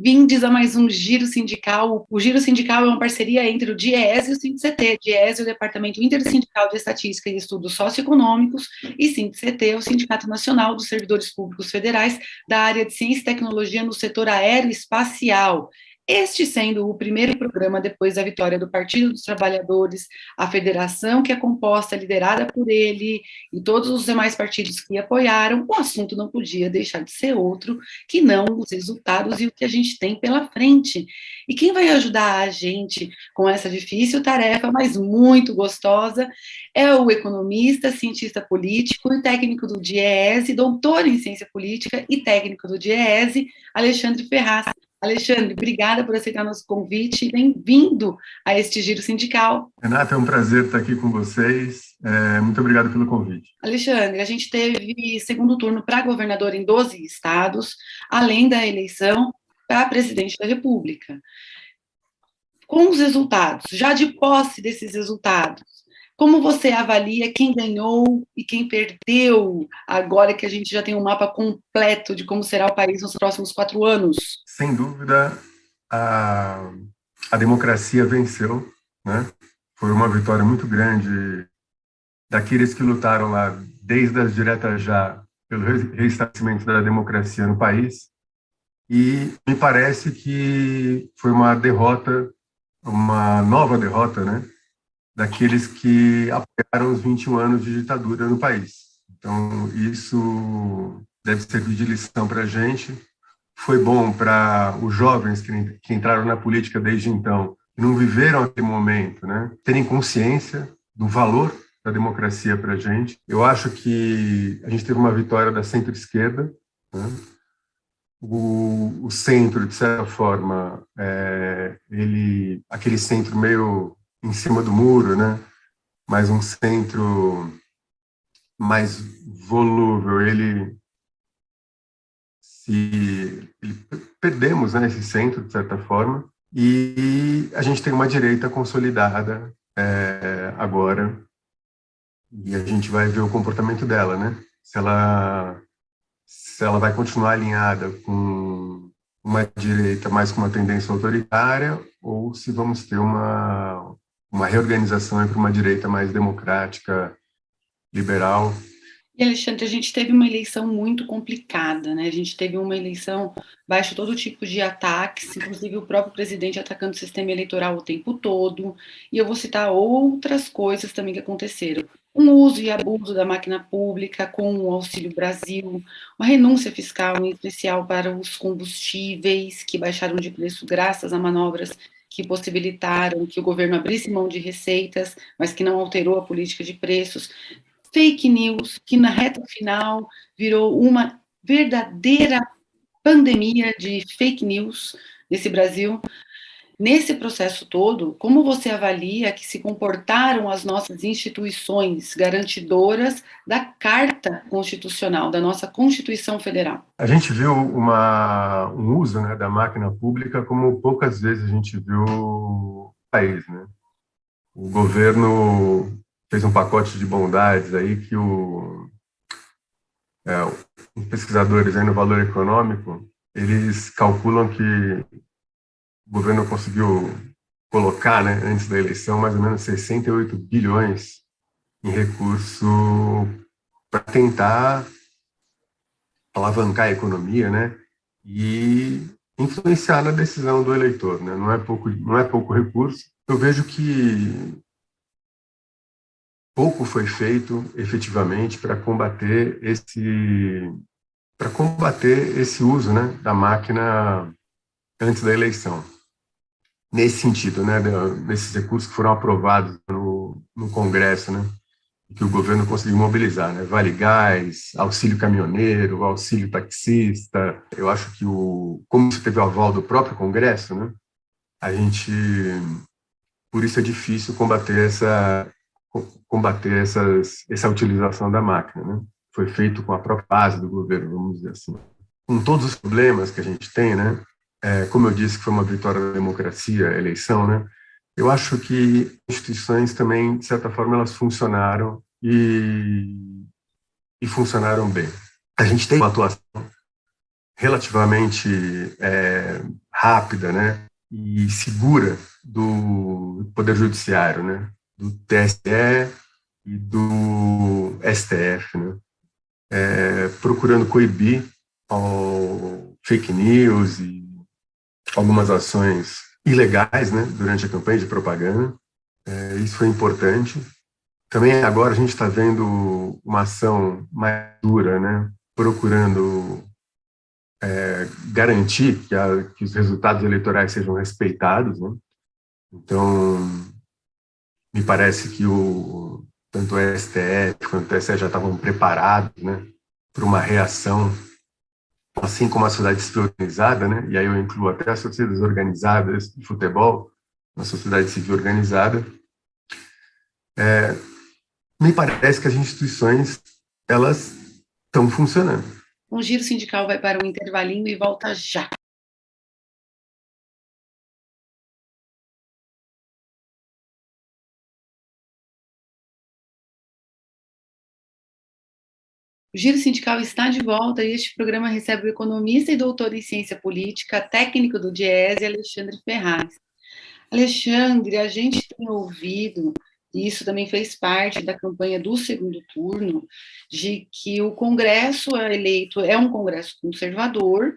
bem-vindos a mais um Giro Sindical. O Giro Sindical é uma parceria entre o DIEESE e o SINDIC-CT. DIEESE é o Departamento Intersindical de Estatística e Estudos Socioeconômicos e SINDIC-CT é o Sindicato Nacional dos Servidores Públicos Federais da área de Ciência e Tecnologia no setor aeroespacial. Este sendo o primeiro programa depois da vitória do Partido dos Trabalhadores, a federação que é composta, liderada por ele e todos os demais partidos que apoiaram, o assunto não podia deixar de ser outro que não os resultados e o que a gente tem pela frente. E quem vai ajudar a gente com essa difícil tarefa, mas muito gostosa, é o economista, cientista político e técnico do DIEESE, doutor em ciência política e técnico do DIEESE, Alexandre Ferraz. Alexandre, obrigada por aceitar nosso convite e bem-vindo a este Giro Sindical. Renata, é um prazer estar aqui com vocês. Muito obrigado pelo convite. Alexandre, a gente teve segundo turno para governador em 12 estados, além da eleição para presidente da República. Com os resultados, já de posse desses resultados, como você avalia quem ganhou e quem perdeu, agora que a gente já tem um mapa completo de como será o país nos próximos 4 anos? Sem dúvida, a democracia venceu, né? Foi uma vitória muito grande daqueles que lutaram lá desde as diretas já pelo restabelecimento da democracia no país. E me parece que foi uma derrota, uma nova derrota, né? Daqueles que apoiaram os 21 anos de ditadura no país. Então, isso deve servir de lição para a gente. Foi bom para os jovens que entraram na política desde então, que não viveram aquele momento, né? Terem consciência do valor da democracia para a gente. Eu acho que a gente teve uma vitória da centro-esquerda, né? O centro, de certa forma, aquele centro meio em cima do muro, né? Mas um centro mais volúvel, perdemos, né, esse centro, de certa forma, e a gente tem uma direita consolidada agora, e a gente vai ver o comportamento dela, né? Se ela vai continuar alinhada com uma direita mais com uma tendência autoritária, ou se vamos ter uma reorganização para uma direita mais democrática, liberal. E, Alexandre, a gente teve uma eleição muito complicada, né? A gente teve uma eleição baixo todo tipo de ataques, inclusive o próprio presidente atacando o sistema eleitoral o tempo todo, e eu vou citar outras coisas também que aconteceram. Um uso e abuso da máquina pública com o Auxílio Brasil, uma renúncia fiscal, em especial para os combustíveis, que baixaram de preço graças a manobras que possibilitaram que o governo abrisse mão de receitas, mas que não alterou a política de preços. Fake news, que na reta final virou uma verdadeira pandemia de fake news nesse Brasil. Nesse processo todo, como você avalia que se comportaram as nossas instituições garantidoras da Carta Constitucional, da nossa Constituição Federal? A gente viu um uso, né, da máquina pública como poucas vezes a gente viu no país, né? O governo fez um pacote de bondades aí que os pesquisadores aí no Valor Econômico, eles calculam que o governo conseguiu colocar, né, antes da eleição, mais ou menos 68 bilhões em recurso para tentar alavancar a economia, né, e influenciar na decisão do eleitor, né? Não é pouco recurso. Eu vejo que pouco foi feito efetivamente para combater esse uso, né, da máquina antes da eleição. Nesse sentido, né, nesses recursos que foram aprovados no Congresso, né, que o governo conseguiu mobilizar, né, Vale Gás, auxílio caminhoneiro, auxílio taxista. Eu acho que como isso teve o aval do próprio Congresso, né, por isso é difícil combater essa utilização da máquina, né? Foi feito com a própria base do governo, vamos dizer assim. Com todos os problemas que a gente tem, né? Como eu disse que foi uma vitória da democracia, a eleição, né? Eu acho que instituições também, de certa forma, elas funcionaram e funcionaram bem. A gente tem uma atuação relativamente rápida, né, e segura do Poder Judiciário, né, do TSE e do STF, né, procurando coibir fake news e algumas ações ilegais, né, durante a campanha de propaganda. Isso foi importante. Também agora a gente está vendo uma ação mais dura, né, procurando garantir que os resultados eleitorais sejam respeitados, né? Então, me parece que tanto o STF quanto o TSE já estavam preparados, né, para uma reação, assim como a sociedade civil organizada, né? E aí eu incluo até as torcidas organizadas de futebol, uma sociedade civil organizada. Me parece que as instituições, elas estão funcionando. O Giro Sindical vai para um intervalinho e volta já. O Giro Sindical está de volta e este programa recebe o economista e doutor em ciência política, técnico do DIEESE, Alexandre Ferraz. Alexandre, a gente tem ouvido, e isso também fez parte da campanha do segundo turno, de que o Congresso eleito é um Congresso conservador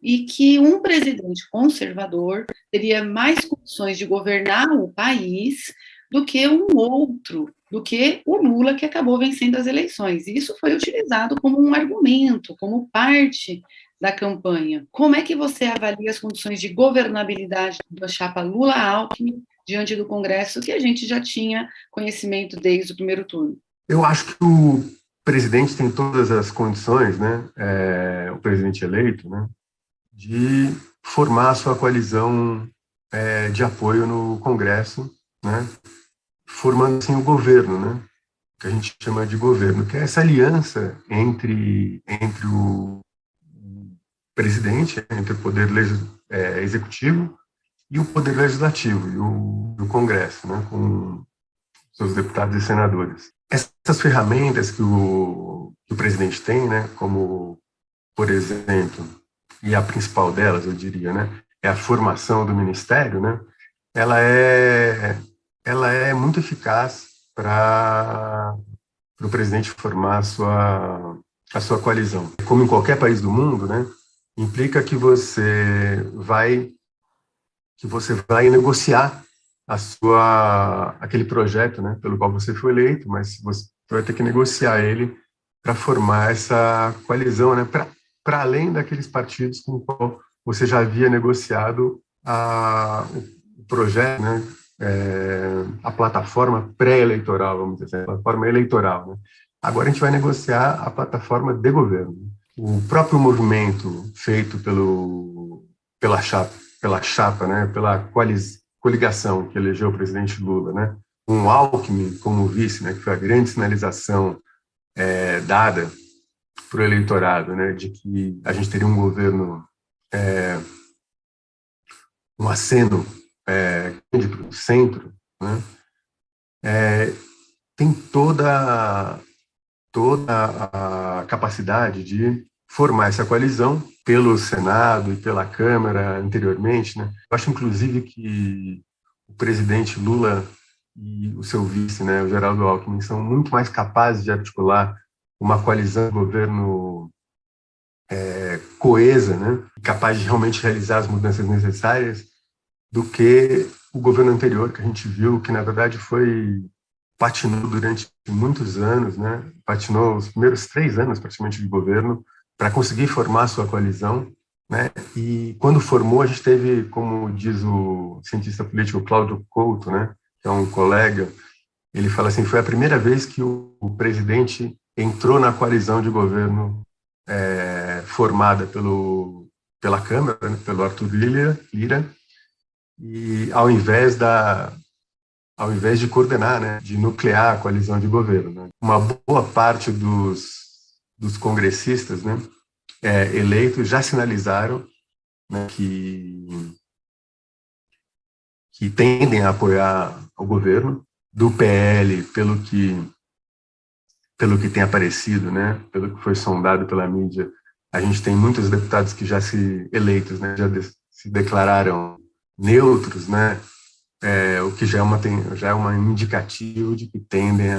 e que um presidente conservador teria mais condições de governar o país do que um outro, do que o Lula, que acabou vencendo as eleições. E isso foi utilizado como um argumento, como parte da campanha. Como é que você avalia as condições de governabilidade da chapa Lula-Alckmin diante do Congresso, que a gente já tinha conhecimento desde o primeiro turno? Eu acho que o presidente tem todas as condições, né, o presidente eleito, né, de formar a sua coalizão de apoio no Congresso, né, formando assim o governo, né, que a gente chama de governo, que é essa aliança entre o presidente, entre o poder executivo e o poder legislativo e o Congresso, né, com seus deputados e senadores. Essas ferramentas que o presidente tem, né, como, por exemplo, e a principal delas, eu diria, né, é a formação do ministério, né, ela é muito eficaz para o presidente formar a sua coalizão. Como em qualquer país do mundo, né, implica que você vai negociar aquele projeto, né, pelo qual você foi eleito, mas você vai ter que negociar ele para formar essa coalizão, né, para além daqueles partidos com o qual você já havia negociado o projeto, né, a plataforma pré-eleitoral, vamos dizer assim, a plataforma eleitoral, né. Agora a gente vai negociar a plataforma de governo. O próprio movimento feito pela chapa, né, pela coligação que elegeu o presidente Lula, né, com o Alckmin como vice, né, que foi a grande sinalização dada para o eleitorado, né, de que a gente teria um governo, um aceno grande para o centro, né, tem toda a capacidade de formar essa coalizão pelo Senado e pela Câmara anteriormente, né? Eu acho, inclusive, que o presidente Lula e o seu vice, né, o Geraldo Alckmin, são muito mais capazes de articular uma coalizão de governo coesa, né, capaz de realmente realizar as mudanças necessárias, do que o governo anterior, que a gente viu que, na verdade, patinou durante muitos anos, né? Patinou os primeiros 3 anos, praticamente, de governo, para conseguir formar a sua coalizão, né? E quando formou, a gente teve, como diz o cientista político Cláudio Couto, né, que é um colega, ele fala assim, foi a primeira vez que o presidente entrou na coalizão de governo formada pela Câmara, né, pelo Arthur Lira, e ao invés de coordenar, né, de nuclear a coalizão de governo, né. Uma boa parte dos congressistas, né, eleitos já sinalizaram, né, que tendem a apoiar o governo. Do PL, pelo que tem aparecido, né, pelo que foi sondado pela mídia, a gente tem muitos deputados que já eleitos, né, já se declararam neutros, né? O que já é uma indicativo de que tendem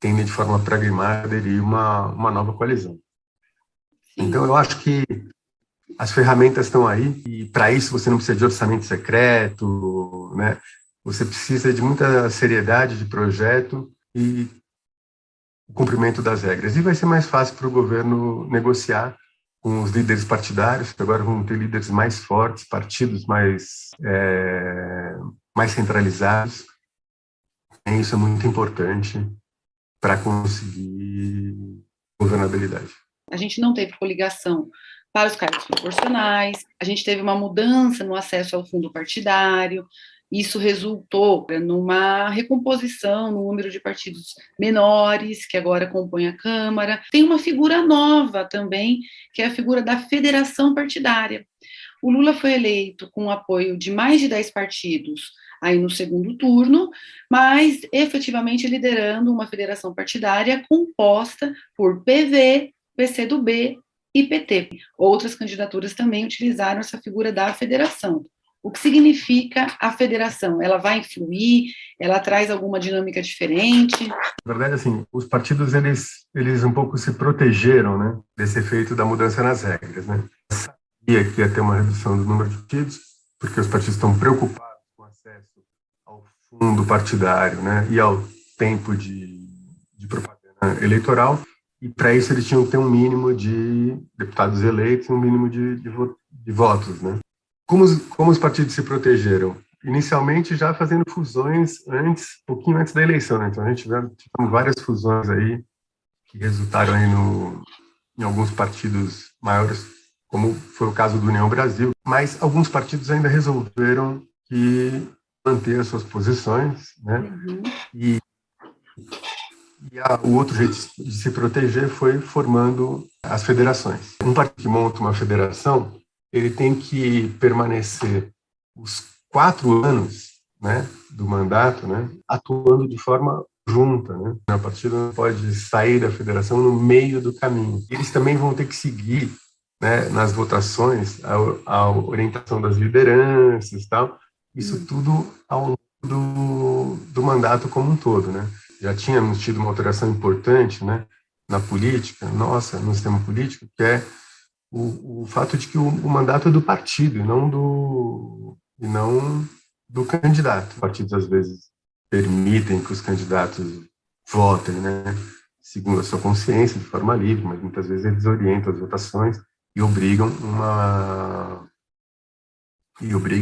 de forma pragmática a aderir uma nova coalizão. Sim. Então, eu acho que as ferramentas estão aí, e para isso você não precisa de orçamento secreto, né? Você precisa de muita seriedade de projeto e o cumprimento das regras. E vai ser mais fácil para o governo negociar com os líderes partidários, que agora vão ter líderes mais fortes, partidos mais centralizados. E isso é muito importante para conseguir governabilidade. A gente não teve coligação para os cargos proporcionais, a gente teve uma mudança no acesso ao fundo partidário, isso resultou numa recomposição no número de partidos menores, que agora compõem a Câmara. Tem uma figura nova também, que é a figura da federação partidária. O Lula foi eleito com o apoio de mais de 10 partidos aí no segundo turno, mas efetivamente liderando uma federação partidária composta por PV, PCdoB e PT. Outras candidaturas também utilizaram essa figura da federação. O que significa a federação? Ela vai influir? Ela traz alguma dinâmica diferente? Na verdade, assim, os partidos, eles um pouco se protegeram, né, desse efeito da mudança nas regras, né? Sabia que ia ter uma redução do número de partidos, porque os partidos estão preocupados com o acesso ao fundo partidário, né, e ao tempo de propaganda eleitoral, e para isso eles tinham que ter um mínimo de deputados eleitos e um mínimo de votos, né? Como os partidos se protegeram? Inicialmente já fazendo fusões pouquinho antes da eleição, né? Então a gente tivemos várias fusões aí que resultaram aí em alguns partidos maiores, como foi o caso do União Brasil, mas alguns partidos ainda resolveram manter as suas posições, né? Uhum. E o outro jeito de se proteger foi formando as federações. Um partido que monta uma federação, ele tem que permanecer os 4 anos, né, do mandato, né, atuando de forma junta, né? O partido não pode sair da federação no meio do caminho. Eles também vão ter que seguir, né, nas votações a orientação das lideranças e tal. Isso tudo ao longo do mandato como um todo, né? Já tínhamos tido uma alteração importante, né, na política, no sistema político, que é o fato de que o mandato é do partido e não do candidato. Os partidos, às vezes, permitem que os candidatos votem, né, segundo a sua consciência, de forma livre, mas muitas vezes eles orientam as votações e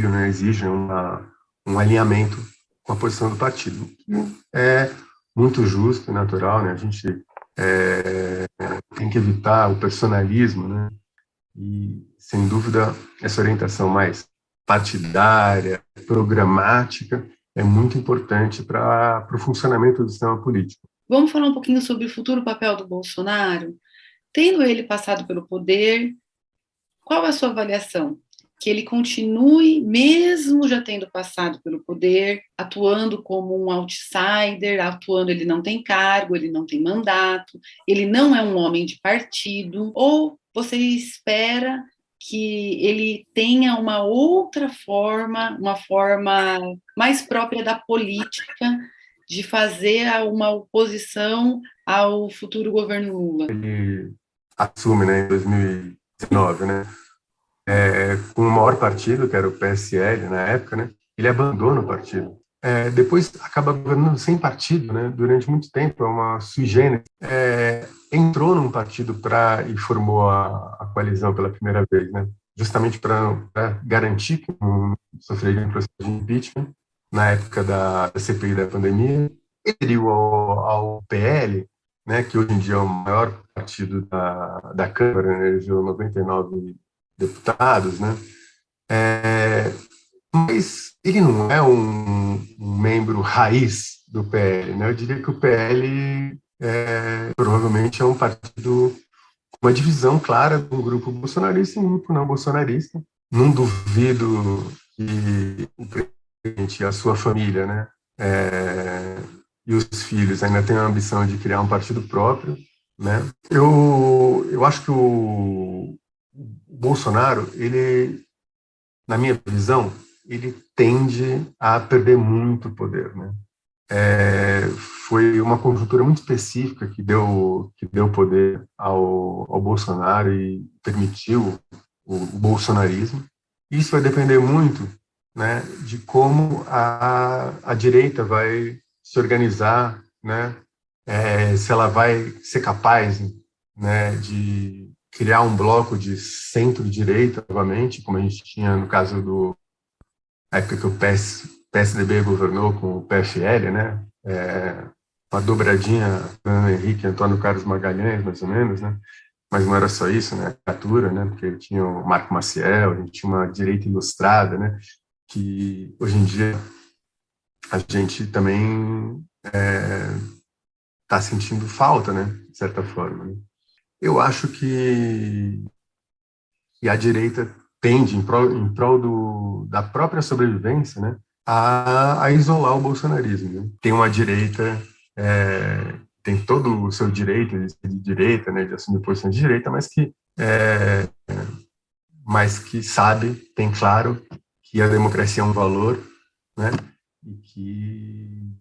né, exigem um alinhamento com a posição do partido. É muito justo e natural, né? A gente tem que evitar o personalismo, né? E, sem dúvida, essa orientação mais partidária, programática, é muito importante para o funcionamento do sistema político. Vamos falar um pouquinho sobre o futuro papel do Bolsonaro? Tendo ele passado pelo poder, qual é a sua avaliação? Que ele continue, mesmo já tendo passado pelo poder, atuando como um outsider, ele não tem cargo, ele não tem mandato, ele não é um homem de partido, ou você espera que ele tenha uma outra forma, uma forma mais própria da política, de fazer uma oposição ao futuro governo Lula? Ele assume, né, em 2019, né? Com o maior partido, que era o PSL na época, né, ele abandona o partido. Depois acaba governando sem partido, né, durante muito tempo, é uma sui generis. Entrou num partido e formou a coalizão pela primeira vez, né, justamente para garantir que não sofreria um processo de impeachment na época da CPI da pandemia. Ele aderiu ao PL, né, que hoje em dia é o maior partido da Câmara, né, elegeu 99 deputados, né? Mas ele não é um membro raiz do PL, né? Eu diria que o PL provavelmente é um partido com uma divisão clara do grupo bolsonarista e um grupo não bolsonarista. Não duvido que o presidente e a sua família, né, e os filhos ainda tenham a ambição de criar um partido próprio, né? Eu acho que o Bolsonaro, ele na minha visão, ele tende a perder muito poder, né? Foi uma conjuntura muito específica que deu poder ao Bolsonaro e permitiu o bolsonarismo. Isso vai depender muito, né, de como a direita vai se organizar, né, se ela vai ser capaz, né, de criar um bloco de centro-direita novamente, como a gente tinha no caso na época que o PSDB governou com o PFL, né? Uma dobradinha Fernando Henrique e Antônio Carlos Magalhães, mais ou menos, né? Mas não era só isso, né? A caricatura, né? Porque tinha o Marco Maciel, a gente tinha uma direita ilustrada, né? Que hoje em dia a gente também está sentindo falta, né? De certa forma, né? Eu acho que a direita tende, em prol da própria sobrevivência, né, a isolar o bolsonarismo. Né? Tem uma direita, tem todo o seu direito de ser de direita, né, de assumir posição de direita, mas que sabe, tem claro que a democracia é um valor, né, e que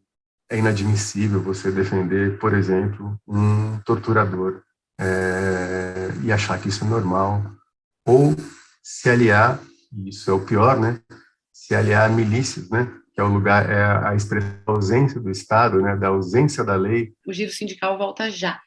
é inadmissível você defender, por exemplo, um torturador e achar que isso é normal, ou se aliar, e isso é o pior, né, se aliar a milícias, né, que é o lugar, é a expressão da ausência do Estado, né, da ausência da lei. O Giro Sindical volta já.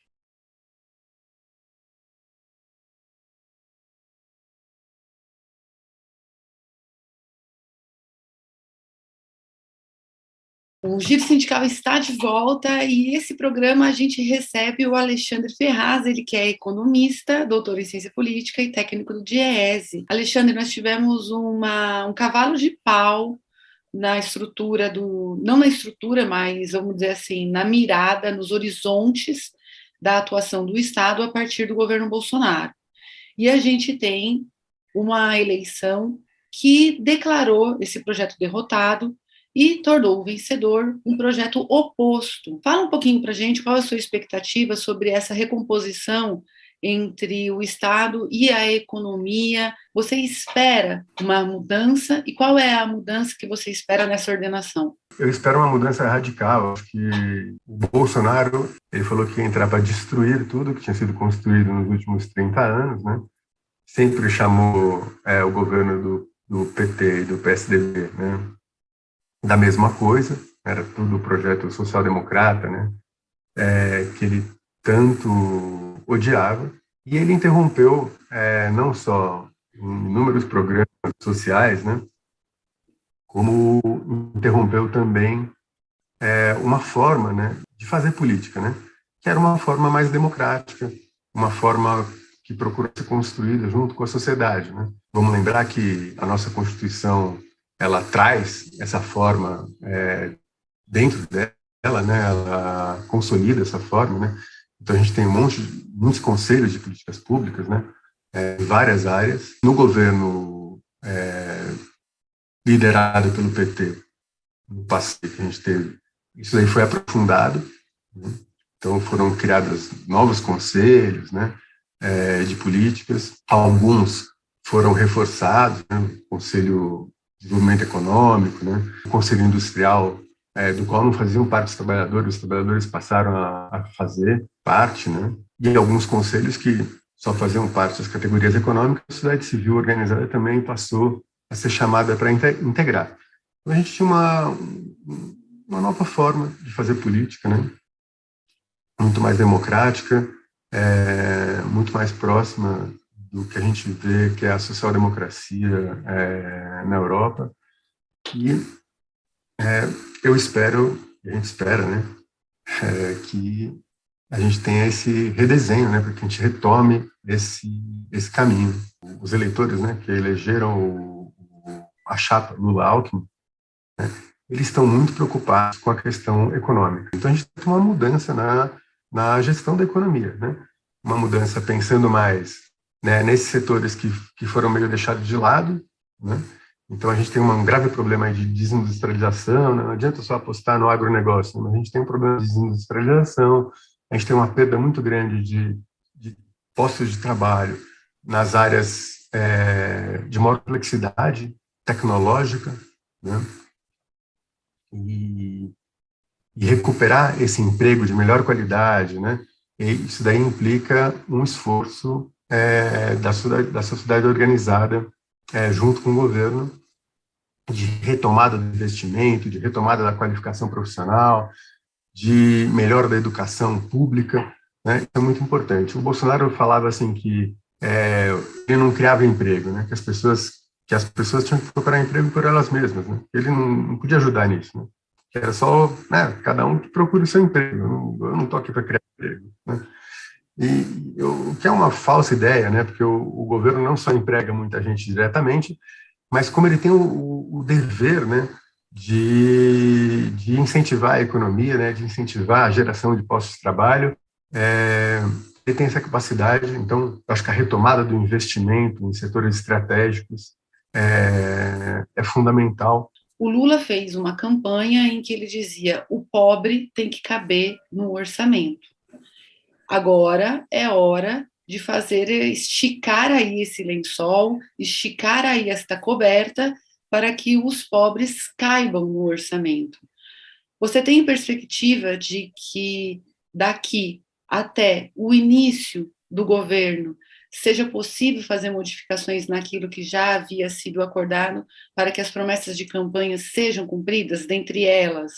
O Giro Sindical está de volta e esse programa a gente recebe o Alexandre Ferraz, ele que é economista, doutor em ciência política e técnico do DIEESE. Alexandre, nós tivemos um cavalo de pau na estrutura não na estrutura, mas vamos dizer assim, na mirada, nos horizontes da atuação do Estado a partir do governo Bolsonaro. E a gente tem uma eleição que declarou esse projeto derrotado e tornou o vencedor um projeto oposto. Fala um pouquinho para a gente qual é a sua expectativa sobre essa recomposição entre o Estado e a economia. Você espera uma mudança e qual é a mudança que você espera nessa ordenação? Eu espero uma mudança radical. Acho que o Bolsonaro, ele falou que ia entrar para destruir tudo que tinha sido construído nos últimos 30 anos, né? Sempre chamou o governo do PT e do PSDB, né, da mesma coisa, era tudo projeto social-democrata, né, que ele tanto odiava, e ele interrompeu não só inúmeros programas sociais, né, como interrompeu também uma forma, né, de fazer política, né, que era uma forma mais democrática, uma forma que procura ser construída junto com a sociedade, né? Vamos lembrar que a nossa Constituição ela traz essa forma dentro dela, né? Ela consolida essa forma, né? Então a gente tem muitos conselhos de políticas públicas, né? Em várias áreas. No governo liderado pelo PT, no passeio que a gente teve, isso aí foi aprofundado, né? Então foram criados novos conselhos, né, de políticas. Alguns foram reforçados, né, o Conselho de Desenvolvimento Econômico, né, o Conselho Industrial, do qual não faziam parte os trabalhadores passaram a fazer parte, né, e alguns conselhos que só faziam parte das categorias econômicas, a sociedade civil organizada também passou a ser chamada para integrar. Então, a gente tinha uma nova forma de fazer política, né, muito mais democrática, muito mais próxima do que a gente vê que é a social-democracia na Europa. E eu espero, e a gente espera, né, que a gente tenha esse redesenho, né, para que a gente retome esse caminho. Os eleitores, né, que elegeram a chapa Lula-Alckmin, né, eles estão muito preocupados com a questão econômica. Então, a gente tem uma mudança na gestão da economia, né? Uma mudança pensando mais, né, nesses setores que foram meio deixados de lado, né? Então, a gente tem um grave problema de desindustrialização, né? Não adianta só apostar no agronegócio, mas a gente tem um problema de desindustrialização, a gente tem uma perda muito grande de postos de trabalho nas áreas de maior complexidade, tecnológica, né? E recuperar esse emprego de melhor qualidade, né? E isso daí implica um esforço da sociedade organizada junto com o governo de retomada do investimento, de retomada da qualificação profissional, de melhora da educação pública, né? Isso é muito importante. O Bolsonaro falava assim que ele não criava emprego, né? Que as pessoas tinham que procurar emprego por elas mesmas, né? Ele não podia ajudar nisso, né? Que era só, né, cada um que procure o seu emprego. Eu não estou aqui para criar emprego, né? O que é uma falsa ideia, né? Porque o governo não só emprega muita gente diretamente, mas como ele tem o dever, né, de incentivar a economia, né, de incentivar a geração de postos de trabalho, ele tem essa capacidade. Então, acho que a retomada do investimento em setores estratégicos é fundamental. O Lula fez uma campanha em que ele dizia: o pobre tem que caber no orçamento. Agora é hora de esticar aí esse lençol, esticar aí esta coberta para que os pobres caibam no orçamento. Você tem perspectiva de que daqui até o início do governo seja possível fazer modificações naquilo que já havia sido acordado para que as promessas de campanha sejam cumpridas, dentre elas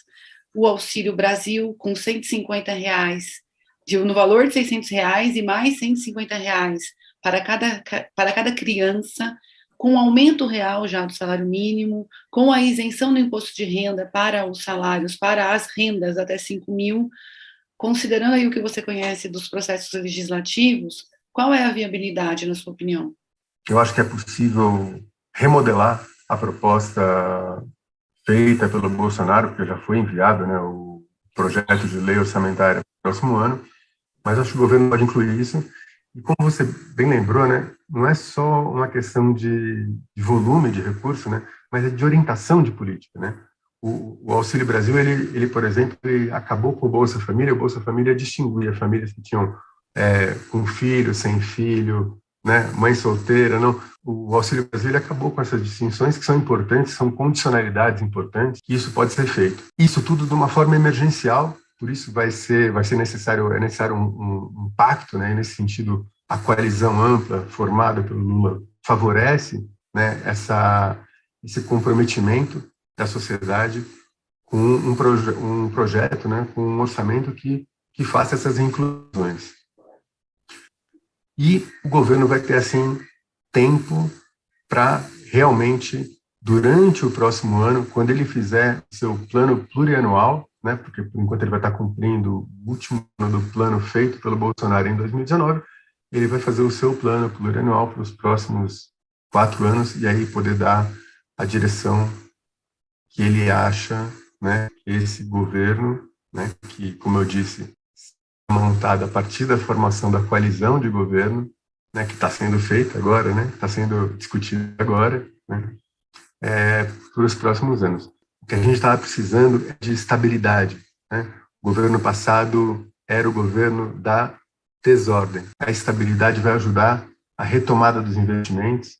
o Auxílio Brasil com R$ 150, no valor de R$ 600 e mais R$ 150 para cada criança, com aumento real já do salário mínimo, com a isenção do imposto de renda para os salários, para as rendas até 5 mil, considerando aí o que você conhece dos processos legislativos, qual é a viabilidade, na sua opinião? Eu acho que é possível remodelar a proposta feita pelo Bolsonaro, porque já foi enviado, né, o projeto de lei orçamentária para o próximo ano, mas acho que o governo pode incluir isso. E como você bem lembrou, né, não é só uma questão de volume de recurso, né, mas é de orientação de política, né? O Auxílio Brasil, ele, por exemplo, ele acabou com o Bolsa Família. O Bolsa Família distinguia famílias que tinham com filho, sem filho, né, mãe solteira. Não, o Auxílio Brasil ele acabou com essas distinções que são importantes, são condicionalidades importantes, que isso pode ser feito. Isso tudo de uma forma emergencial. Por isso vai ser necessário um pacto, né? Nesse sentido, a coalizão ampla formada pelo Lula favorece, né, esse comprometimento da sociedade com um projeto, né, com um orçamento que faça essas inclusões. E o governo vai ter, assim, tempo para realmente, durante o próximo ano, quando ele fizer seu plano plurianual, né, porque por enquanto ele vai estar cumprindo o último ano do plano feito pelo Bolsonaro em 2019, ele vai fazer o seu plano plurianual para os próximos 4 anos e aí poder dar a direção que ele acha, né, esse governo, né, que, como eu disse, montado a partir da formação da coalizão de governo, né, que está sendo feita agora, né, está sendo discutido agora, né, para os próximos anos. O que a gente estava precisando é de estabilidade, né? O governo passado era o governo da desordem. A estabilidade vai ajudar a retomada dos investimentos,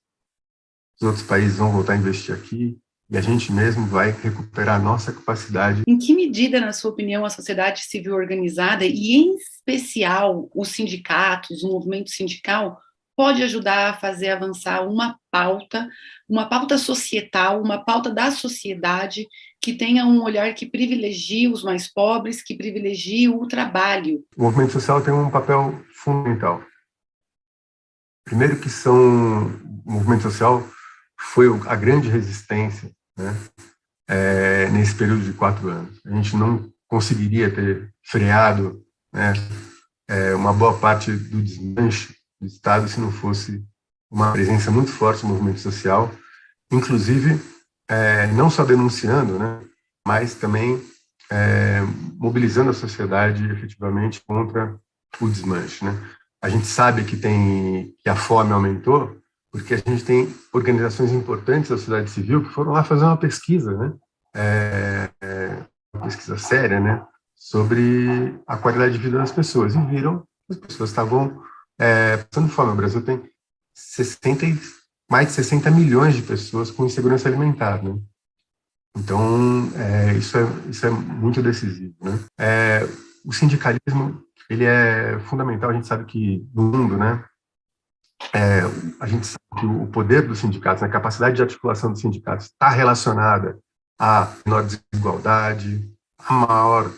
os outros países vão voltar a investir aqui, e a gente mesmo vai recuperar a nossa capacidade. Em que medida, na sua opinião, a sociedade civil organizada, e em especial os sindicatos, o movimento sindical, pode ajudar a fazer avançar uma pauta societal, uma pauta da sociedade que tenha um olhar que privilegie os mais pobres, que privilegie o trabalho? O movimento social tem um papel fundamental. Primeiro que o movimento social foi a grande resistência, né, nesse período de 4 anos. A gente não conseguiria ter freado, né, uma boa parte do desmanche do Estado se não fosse uma presença muito forte do movimento social, inclusive não só denunciando, né, mas também mobilizando a sociedade efetivamente contra o desmanche, né? A gente sabe que a fome aumentou porque a gente tem organizações importantes da sociedade civil que foram lá fazer uma pesquisa, né? Uma pesquisa séria, né? Sobre a qualidade de vida das pessoas, e viram que as pessoas estavam passando fome. O Brasil tem mais de 60 milhões de pessoas com insegurança alimentar, né? Então, isso é muito decisivo, né? O sindicalismo, ele é fundamental. A gente sabe que no mundo, né, a gente sabe que o poder dos sindicatos, a capacidade de articulação dos sindicatos está relacionada à menor desigualdade, à maior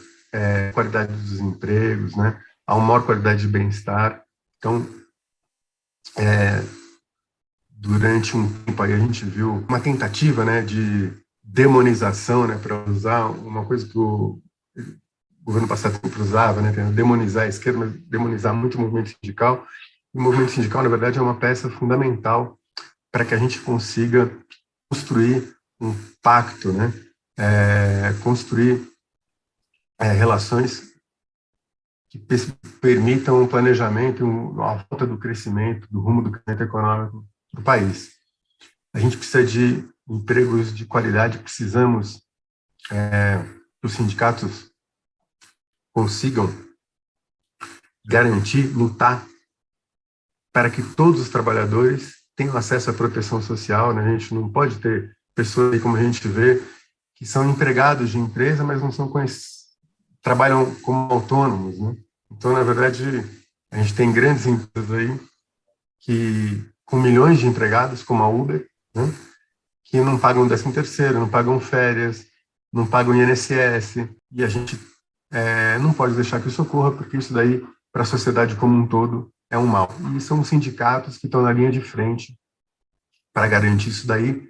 qualidade dos empregos, né, a uma maior qualidade de bem-estar. Então, durante um tempo aí a gente viu uma tentativa, né, de demonização, né, para usar uma coisa que o governo passado sempre usava, né, demonizar a esquerda, mas demonizar muito o movimento sindical. O movimento sindical, na verdade, é uma peça fundamental para que a gente consiga construir um pacto, né, construir relações que permitam um planejamento, a volta do crescimento, do rumo do crescimento econômico do país. A gente precisa de empregos de qualidade, precisamos que os sindicatos consigam garantir, lutar para que todos os trabalhadores tenham acesso à proteção social, né? A gente não pode ter pessoas aí, como a gente vê, que são empregados de empresa, mas não são trabalham como autônomos, né? Então, na verdade, a gente tem grandes empresas aí que com milhões de empregados, como a Uber, né, que não pagam 13º, não pagam férias, não pagam INSS, e a gente não pode deixar que isso ocorra, porque isso daí, para a sociedade como um todo, é um mal. E são os sindicatos que estão na linha de frente para garantir isso daí.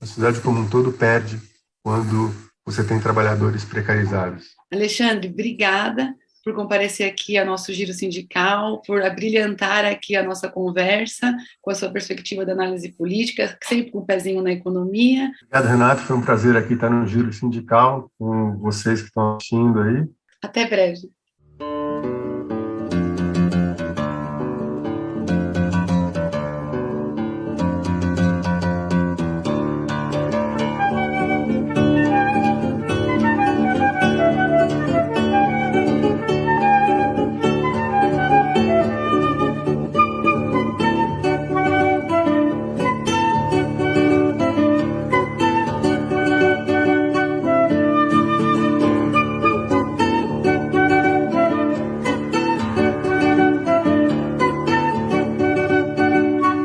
A sociedade como um todo perde quando você tem trabalhadores precarizados. Alexandre, obrigada por comparecer aqui ao nosso Giro Sindical, por abrilhantar aqui a nossa conversa com a sua perspectiva da análise política, sempre com o pezinho na economia. Obrigado, Renato. Foi um prazer aqui estar no Giro Sindical com vocês que estão assistindo aí. Até breve.